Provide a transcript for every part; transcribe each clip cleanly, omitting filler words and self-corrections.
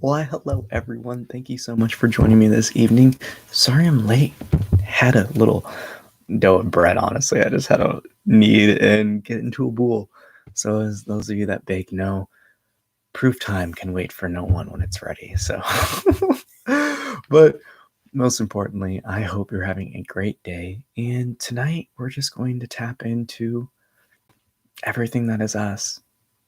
Why, hello everyone. Thank you so much for joining me this evening. Sorry I'm late. Had a little dough of bread, honestly. I just had to knead and get into a bowl. So as those of you that bake know, proof time can wait for no one when it's ready. So, but most importantly, I hope you're having a great day. And tonight we're just going to tap into everything that is us,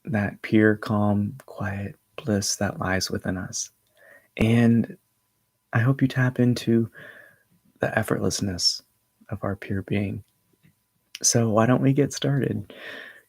that pure, calm, quiet bliss that lies within us. And I hope you tap into the effortlessness of our pure being. So why don't we get started?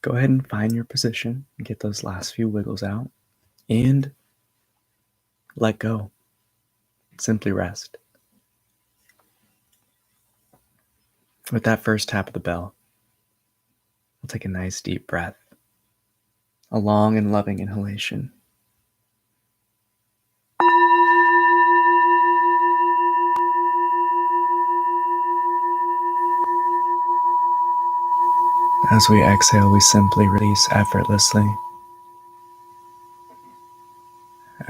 Go ahead and find your position, get those last few wiggles out, and let go. Simply rest. With that first tap of the bell, we'll take a nice deep breath, a long and loving inhalation. As we exhale, we simply release effortlessly.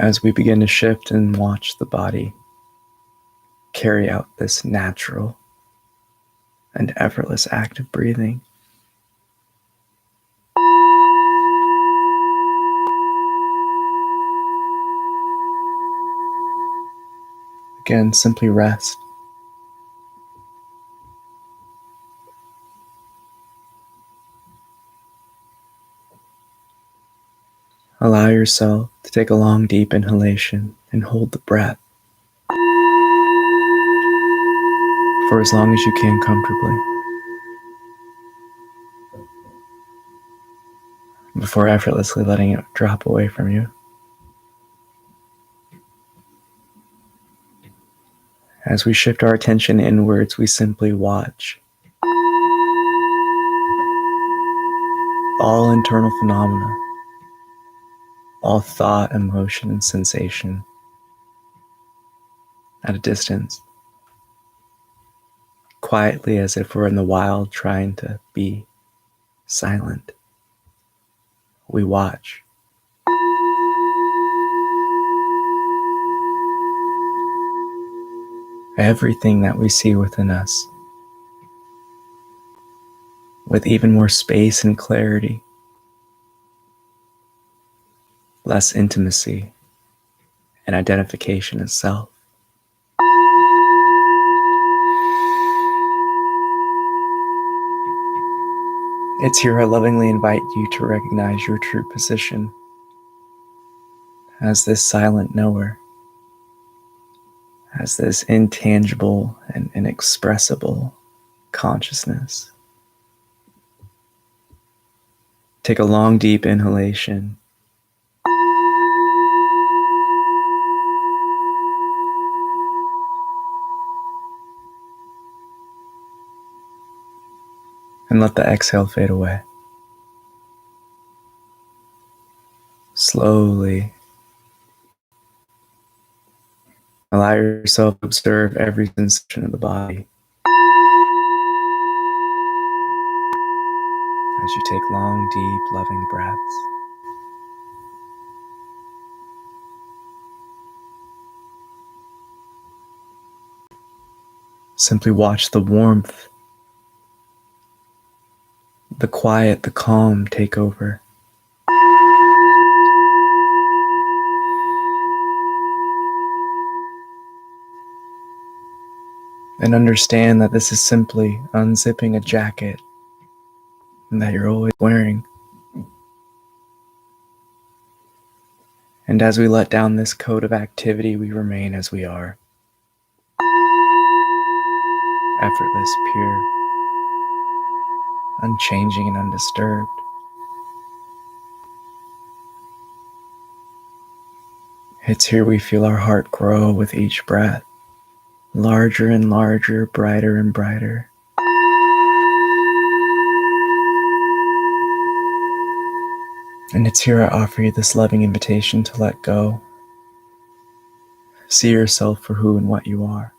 As we begin to shift and watch the body carry out this natural and effortless act of breathing. Again, simply rest. Allow yourself to take a long, deep inhalation and hold the breath for as long as you can comfortably, before effortlessly letting it drop away from you. As we shift our attention inwards, we simply watch all internal phenomena, all thought, emotion, and sensation at a distance, quietly as if we're in the wild trying to be silent. We watch. Everything that we see within us, with even more space and clarity, less intimacy and identification as self. It's here I lovingly invite you to recognize your true position as this silent knower, as this intangible and inexpressible consciousness. Take a long, deep inhalation. And let the exhale fade away. Slowly allow yourself to observe every sensation of the body as you take long, deep, loving breaths. Simply watch the warmth, the quiet, the calm take over. And understand that this is simply unzipping a jacket that you're always wearing. And as we let down this coat of activity, we remain as we are. Effortless, pure, unchanging, and undisturbed. It's here we feel our heart grow with each breath, larger and larger, brighter and brighter. And it's here I offer you this loving invitation to let go. See yourself for who and what you are.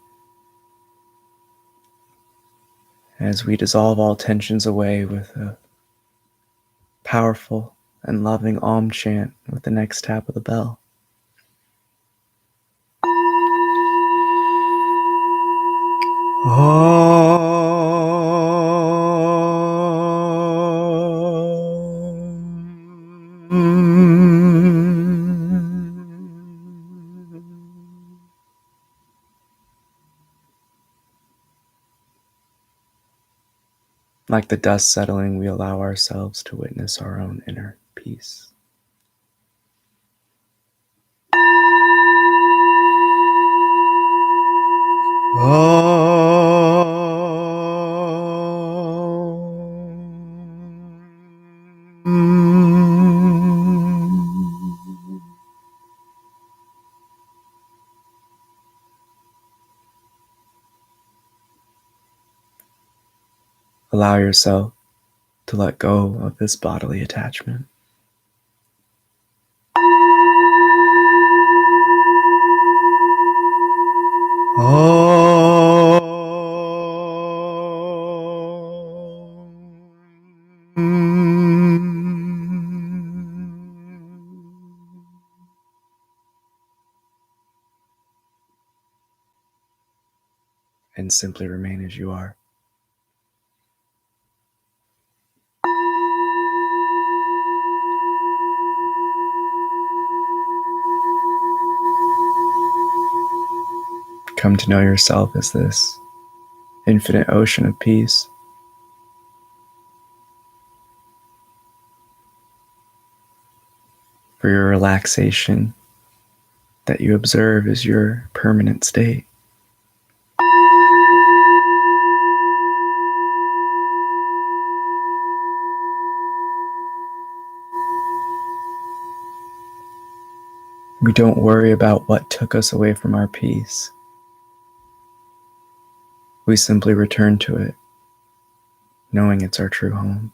As we dissolve all tensions away with a powerful and loving Om chant with the next tap of the bell. Like the dust settling, we allow ourselves to witness our own inner peace. Allow yourself to let go of this bodily attachment. And simply remain as you are. Come to know yourself as this infinite ocean of peace. For your relaxation that you observe is your permanent state. We don't worry about what took us away from our peace. We simply return to it, knowing it's our true home.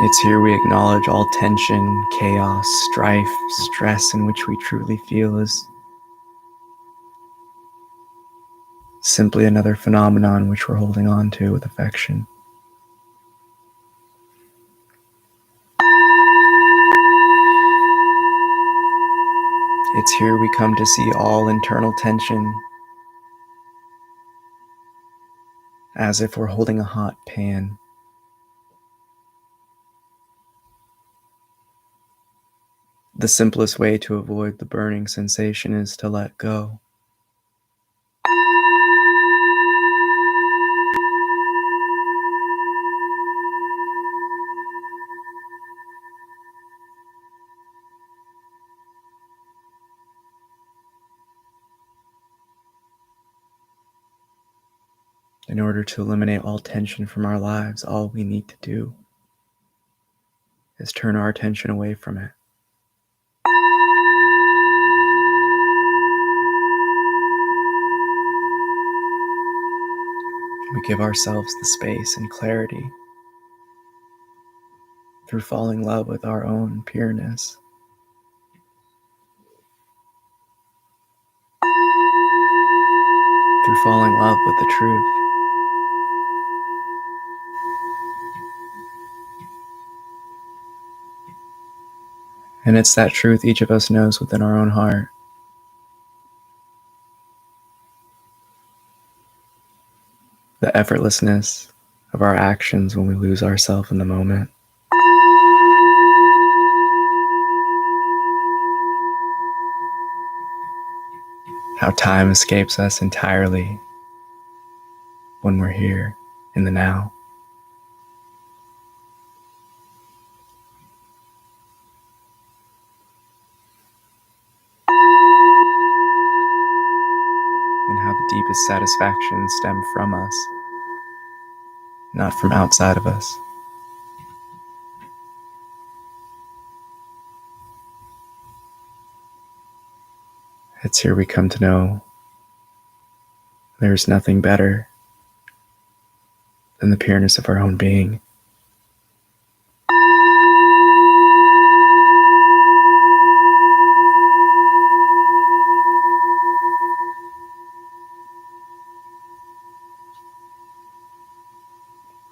It's here we acknowledge all tension, chaos, strife, stress in which we truly feel is simply another phenomenon which we're holding on to with affection. It's here we come to see all internal tension as if we're holding a hot pan. The simplest way to avoid the burning sensation is to let go. In order to eliminate all tension from our lives, all we need to do is turn our attention away from it. We give ourselves the space and clarity through falling in love with our own pureness. Through falling in love with the truth. And it's that truth each of us knows within our own heart. The effortlessness of our actions when we lose ourselves in the moment. How time escapes us entirely when we're here in the now. And how the deepest satisfaction stems from us, not from outside of us. It's here we come to know there's nothing better than the pureness of our own being.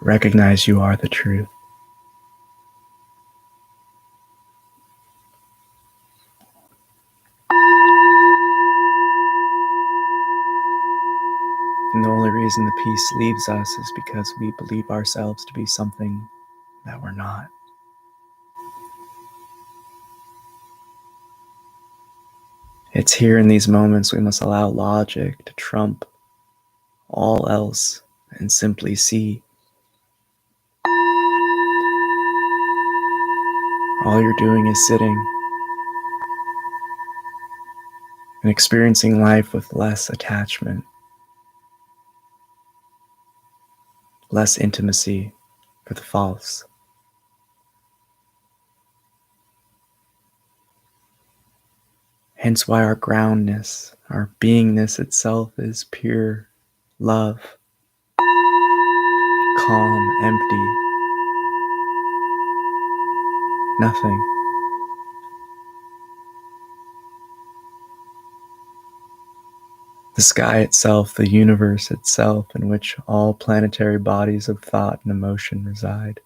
Recognize you are the truth. reason the peace leaves us is because we believe ourselves to be something that we're not. It's here in these moments we must allow logic to trump all else and simply see. All you're doing is sitting and experiencing life with less attachment, less intimacy for the false. Hence why our groundness, our beingness itself is pure love, calm, empty, nothing. The sky itself, the universe itself, in which all planetary bodies of thought and emotion reside.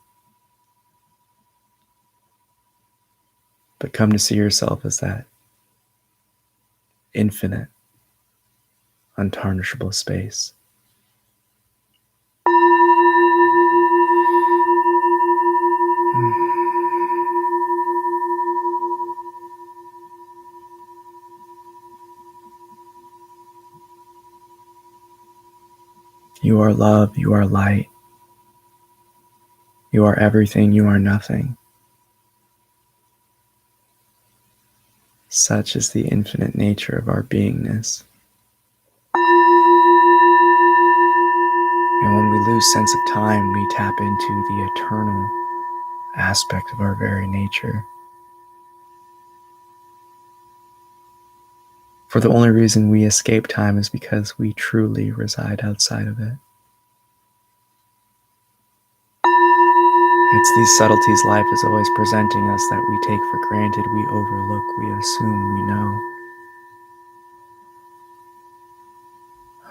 But come to see yourself as that infinite, untarnishable space. You are love, you are light, you are everything, you are nothing. Such is the infinite nature of our beingness. And when we lose sense of time, we tap into the eternal aspect of our very nature. For the only reason we escape time is because we truly reside outside of it. It's these subtleties life is always presenting us that we take for granted, we overlook, we assume we know.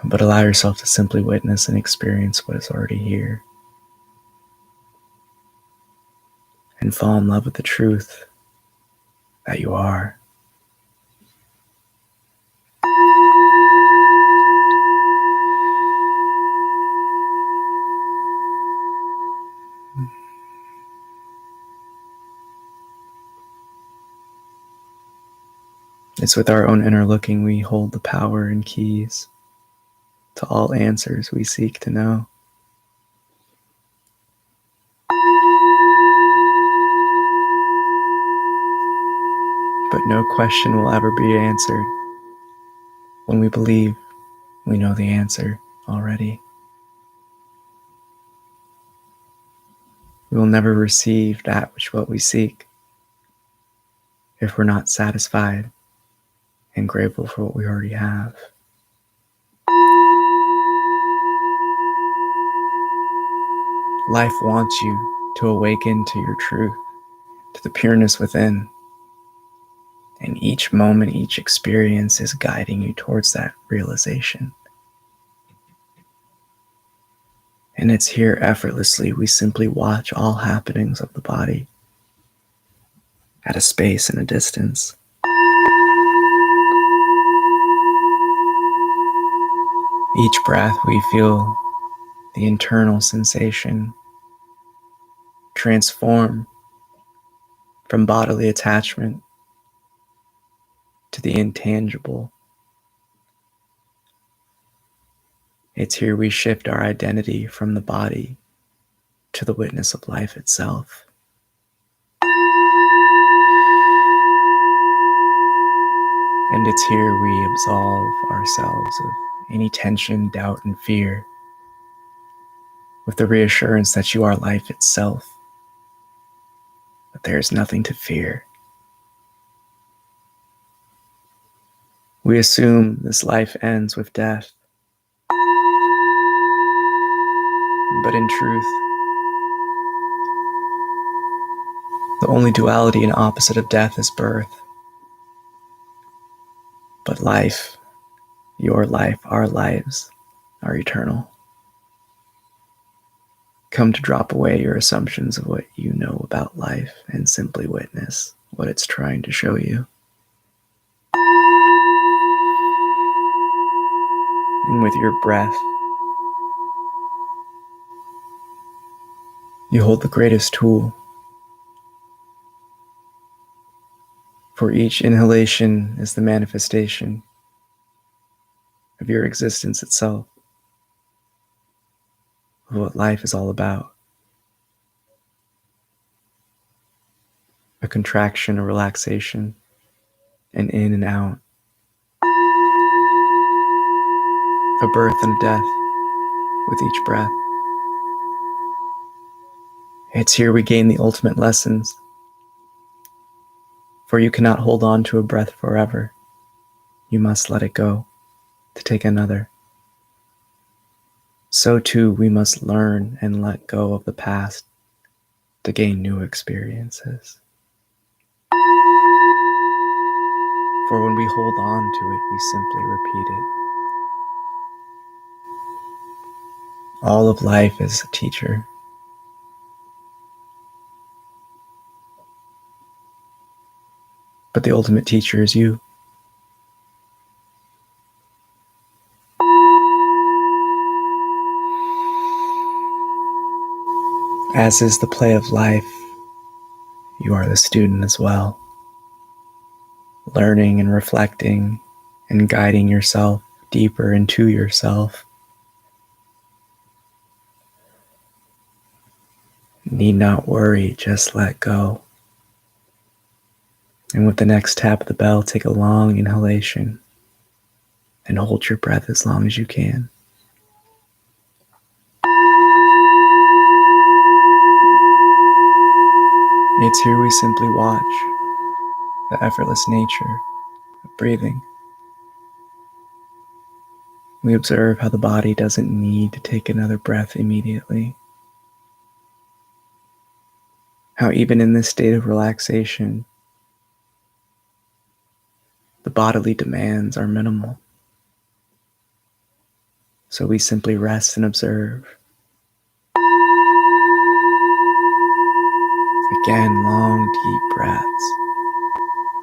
But allow yourself to simply witness and experience what is already here. And fall in love with the truth that you are. It's with our own inner looking we hold the power and keys to all answers we seek to know. But no question will ever be answered when we believe we know the answer already. We will never receive that which what we seek if we're not satisfied and grateful for what we already have. Life wants you to awaken to your truth, to the pureness within. And each moment, each experience is guiding you towards that realization. And it's here effortlessly. We simply watch all happenings of the body at a space and a distance. Each breath we feel the internal sensation transform from bodily attachment to the intangible. It's here we shift our identity from the body to the witness of life itself. And it's here we absolve ourselves of any tension, doubt, and fear with the reassurance that you are life itself, that there is nothing to fear. We assume this life ends with death, but in truth, the only duality and opposite of death is birth. But life, your life, our lives, are eternal. Come to drop away your assumptions of what you know about life and simply witness what it's trying to show you. And with your breath, You hold the greatest tool. For each inhalation is the manifestation of your existence itself, of what life is all about. A contraction, a relaxation, an in and out, a birth and a death with each breath. It's here we gain the ultimate lessons, for you cannot hold on to a breath forever. You must let it go to take another. So too, we must learn and let go of the past to gain new experiences. For when we hold on to it, we simply repeat it. All of life is a teacher. But the ultimate teacher is you. As is the play of life, you are the student as well, learning and reflecting and guiding yourself deeper into yourself. Need not worry, just let go. And with the next tap of the bell, take a long inhalation and hold your breath as long as you can. It's here we simply watch the effortless nature of breathing. We observe how the body doesn't need to take another breath immediately. How even in this state of relaxation, the bodily demands are minimal. So we simply rest and observe. Again, long, deep breaths,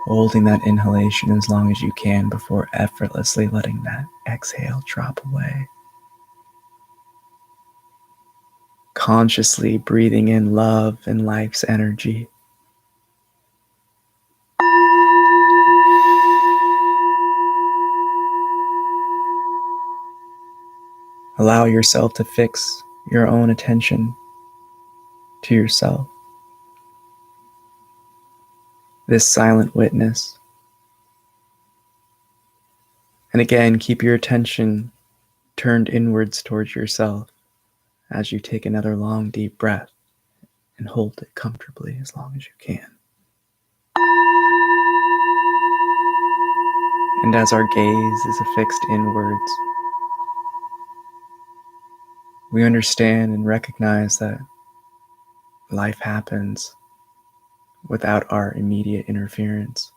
holding that inhalation as long as you can before effortlessly letting that exhale drop away. Consciously breathing in love and life's energy. Allow yourself to fix your own attention to yourself. This silent witness. And again, keep your attention turned inwards towards yourself as you take another long, deep breath and hold it comfortably as long as you can. And as our gaze is affixed inwards, we understand and recognize that life happens without our immediate interference.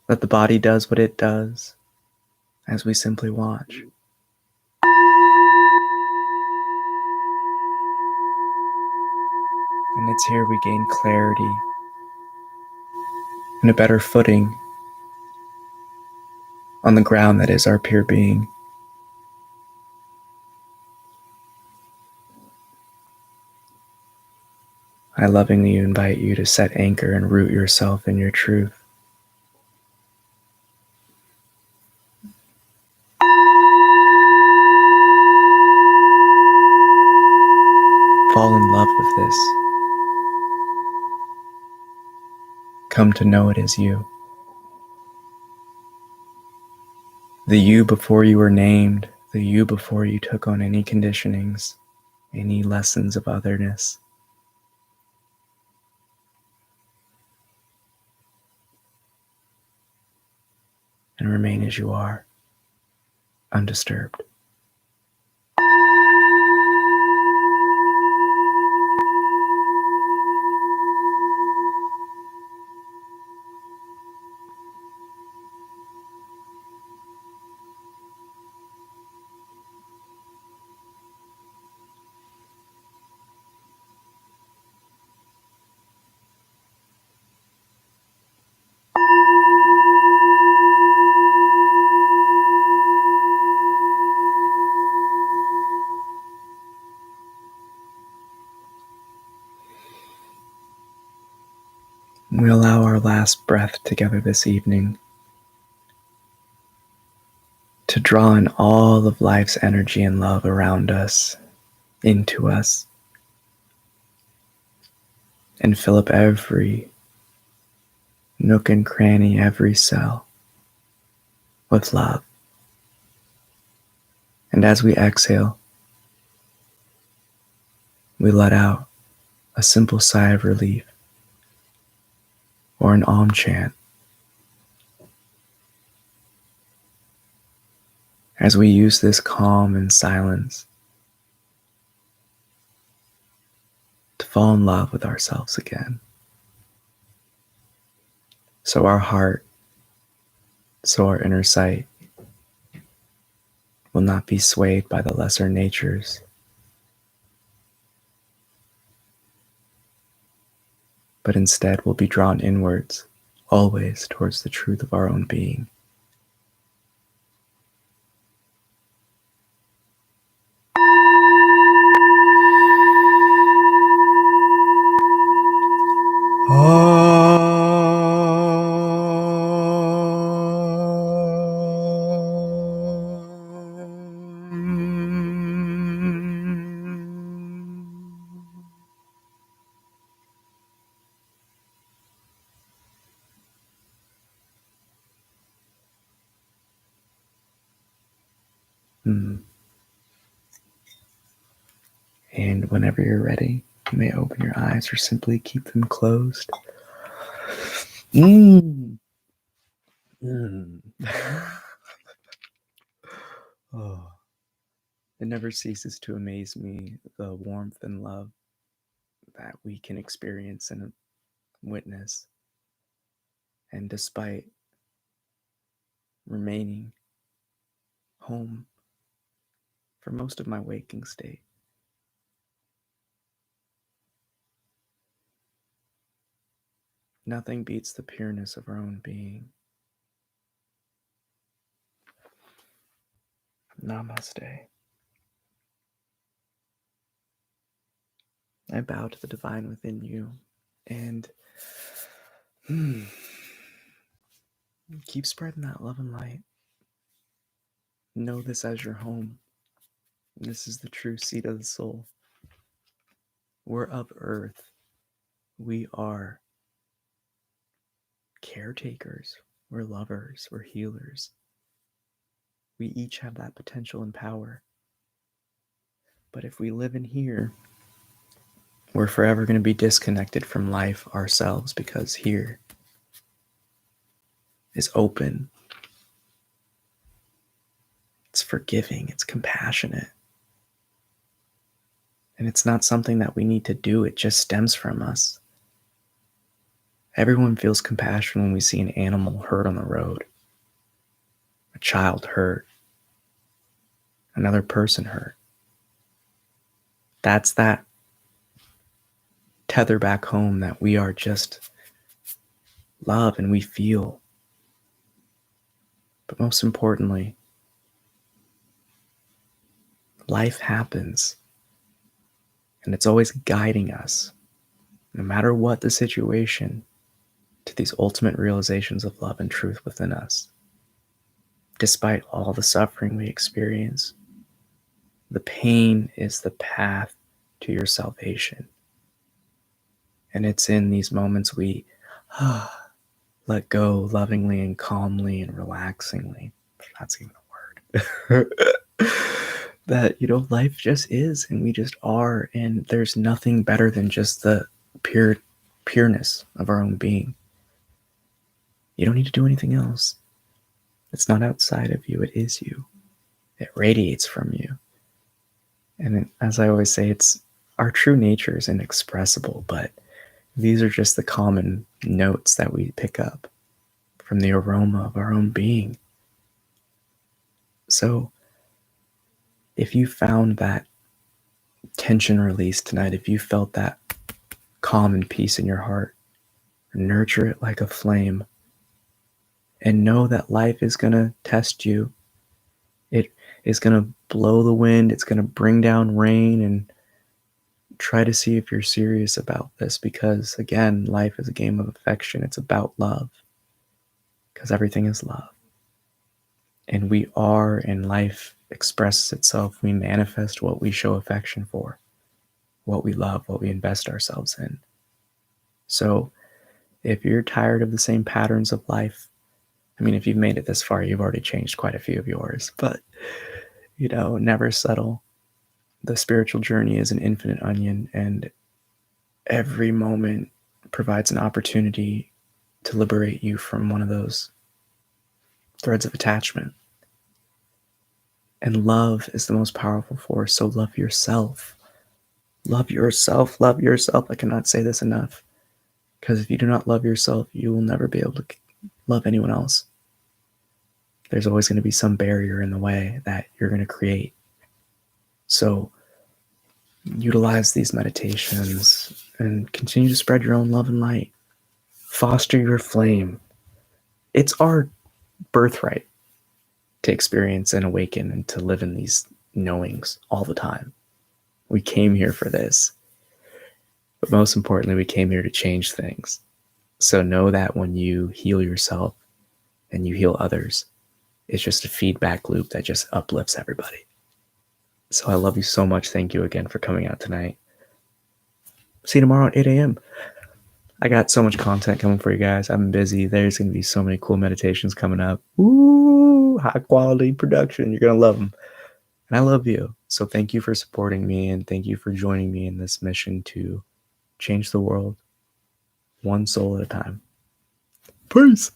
That the body does what it does as we simply watch. And it's here we gain clarity and a better footing on the ground that is our pure being. I lovingly invite you to set anchor and root yourself in your truth. Fall in love with this. Come to know it as you. The you before you were named, the you before you took on any conditionings, any lessons of otherness. And remain as you are, undisturbed. We allow our last breath together this evening to draw in all of life's energy and love around us, into us, and fill up every nook and cranny, every cell with love. And as we exhale, we let out a simple sigh of relief or an Om chant as we use this calm and silence to fall in love with ourselves again. So our heart, so our inner sight will not be swayed by the lesser natures, but instead will be drawn inwards, always towards the truth of our own being. And whenever you're ready, you may open your eyes or simply keep them closed. Oh, it never ceases to amaze me, the warmth and love that we can experience and witness. And despite remaining home for most of my waking state, nothing beats the pureness of our own being. Namaste. I bow to the divine within you and keep spreading that love and light. Know this as your home. This is the true seat of the soul. We're of earth. We are caretakers. We're lovers. We're healers. We each have that potential and power. But if we live in here, we're forever going to be disconnected from life ourselves, because here is open. It's forgiving. It's compassionate. And it's not something that we need to do. It just stems from us. Everyone feels compassion when we see an animal hurt on the road, a child hurt, another person hurt. That's that tether back home that we are just love and we feel. But most importantly, life happens and it's always guiding us, no matter what the situation, to these ultimate realizations of love and truth within us. Despite all the suffering we experience, the pain is the path to your salvation. And it's in these moments we let go lovingly and calmly and relaxingly. That's even a word. That, life just is, and we just are, and there's nothing better than just the pureness of our own being. You don't need to do anything else. It's not outside of you, it is you. It radiates from you. And as I always say, it's our true nature is inexpressible, but these are just the common notes that we pick up from the aroma of our own being. So if you found that tension release tonight, if you felt that calm and peace in your heart, nurture it like a flame and know that life is going to test you. It is going to blow the wind. It's going to bring down rain and try to see if you're serious about this, because again, life is a game of affection. It's about love, because everything is love. And we are, and life expresses itself. We manifest what we show affection for, what we love, what we invest ourselves in. So if you're tired of the same patterns of life, I mean, if you've made it this far, you've already changed quite a few of yours, but, never settle. The spiritual journey is an infinite onion, and every moment provides an opportunity to liberate you from one of those threads of attachment. And love is the most powerful force, so love yourself. Love yourself, love yourself. I cannot say this enough. Because if you do not love yourself, you will never be able to love anyone else. There's always going to be some barrier in the way that you're going to create. So utilize these meditations and continue to spread your own love and light. Foster your flame. It's our birthright to experience and awaken and to live in these knowings all the time. We came here for this. But most importantly, we came here to change things. So know that when you heal yourself and you heal others, it's just a feedback loop that just uplifts everybody. So I love you so much. Thank you again for coming out tonight. See you tomorrow at 8 a.m. I got so much content coming for you guys. I'm busy. There's going to be so many cool meditations coming up. Ooh, high quality production. You're going to love them. And I love you. So thank you for supporting me, and thank you for joining me in this mission to change the world one soul at a time. Peace.